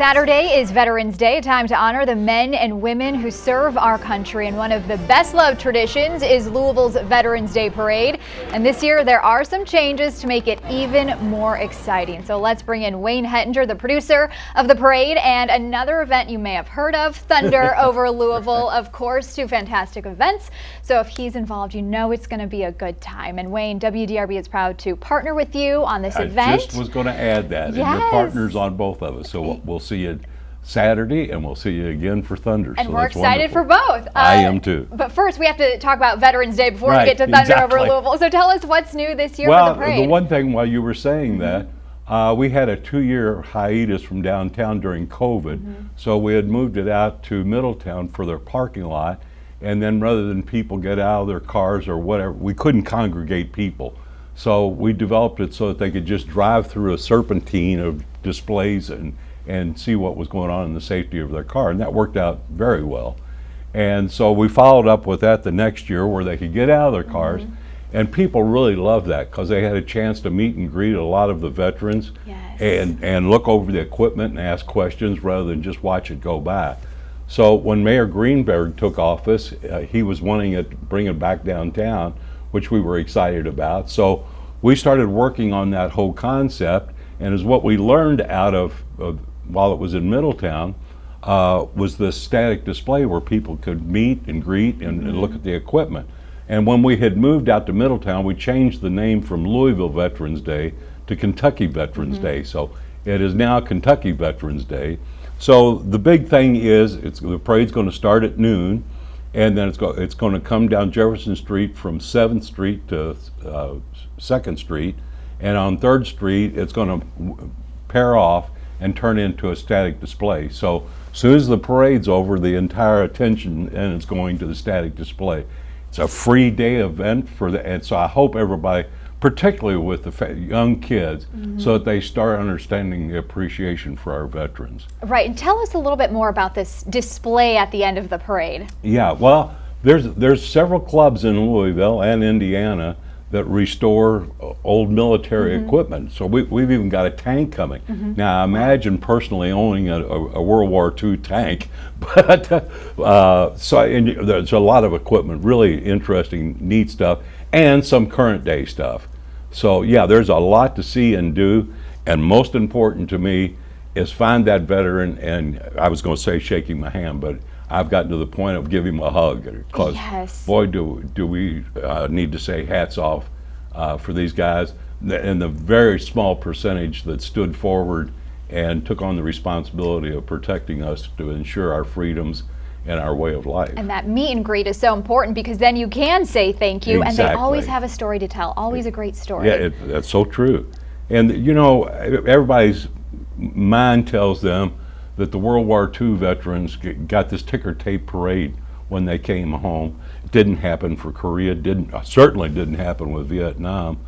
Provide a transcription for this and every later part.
Saturday is Veterans Day, a time to honor the men and women who serve our country. And one of the best loved traditions is Louisville's Veterans Day Parade. And this year there are some changes to make it even more exciting. So let's bring in Wayne Hettinger, the producer of the parade, and another event you may have heard of, Thunder over Louisville. Of course, two fantastic events. So if he's involved, you know it's going to be a good time. And Wayne, WDRB is proud to partner with you on this event. I just was going to add that. Yes. And you're partners on both of us. So we'll see you Saturday, and we'll see you again for Thunder. And so we're excited for both. I am too. But first, we have to talk about Veterans Day before we get to Thunder exactly. over Louisville. So tell us what's new this year well, for the parade. The one thing while you were saying that, we had a 2-year hiatus from downtown during COVID, so we had moved it out to Middletown for their parking lot, and then rather than people get out of their cars or whatever, we couldn't congregate people. So we developed it so that they could just drive through a serpentine of displays and see what was going on in the safety of their car, and that worked out very well. And so we followed up with that the next year where they could get out of their cars, and people really loved that because they had a chance to meet and greet a lot of the veterans and look over the equipment and ask questions rather than just watch it go by. So when Mayor Greenberg took office, he was wanting to bring it back downtown, which we were excited about. So we started working on that whole concept, and as what we learned out of while it was in Middletown was the static display where people could meet and greet and look at the equipment. And when we had moved out to Middletown, we changed the name from Louisville Veterans Day to Kentucky Veterans Day. So it is now Kentucky Veterans Day. So the big thing is the parade's going to start at noon, and then it's going to come down Jefferson Street from 7th Street to 2nd Street, and on 3rd Street it's going to pair off and turn into a static display. So as soon as the parade's over, the entire attention and it's going to the static display. It's a free day event and so I hope everybody, particularly with the young kids, so that they start understanding the appreciation for our veterans. Right, and tell us a little bit more about this display at the end of the parade. Yeah, well, there's several clubs in Louisville and Indiana that restore old military equipment. So we've even got a tank coming. Now I imagine personally owning a World War II tank, but and there's a lot of equipment, really interesting, neat stuff, and some current day stuff. So yeah, there's a lot to see and do, and most important to me is find that veteran, and I was going to say shaking my hand, but I've gotten to the point of giving him a hug, because boy, do we need to say hats off for these guys and the very small percentage that stood forward and took on the responsibility of protecting us to ensure our freedoms and our way of life. And that meet and greet is so important because then you can say thank you, and they always have a story to tell, always a great story. Yeah, that's so true. And you know, everybody's mind tells them that the World War II veterans got this ticker tape parade when they came home. It didn't happen for Korea, certainly didn't happen with Vietnam.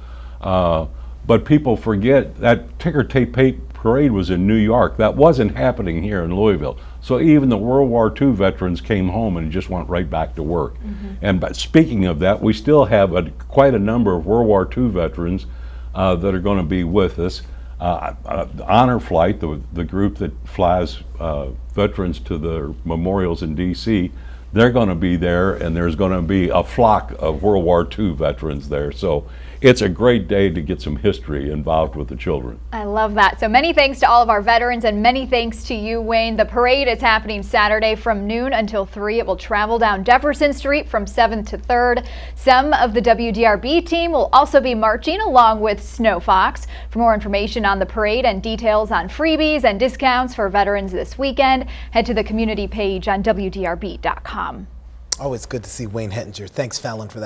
But people forget that ticker tape parade was in New York. That wasn't happening here in Louisville. So even the World War II veterans came home and just went right back to work. But speaking of that, we still have quite a number of World War II veterans that are going to be with us. Honor Flight, the group that flies veterans to their memorials in DC, they're going to be there, and there's going to be a flock of World War II veterans there. So it's a great day to get some history involved with the children. I love that. So many thanks to all of our veterans, and many thanks to you, Wayne. The parade is happening Saturday from noon until 3. It will travel down Jefferson Street from 7th to 3rd. Some of the WDRB team will also be marching along with Snow Fox. For more information on the parade and details on freebies and discounts for veterans this weekend, head to the community page on WDRB.com. Always good to see Wayne Hettinger. Thanks, Fallon, for that.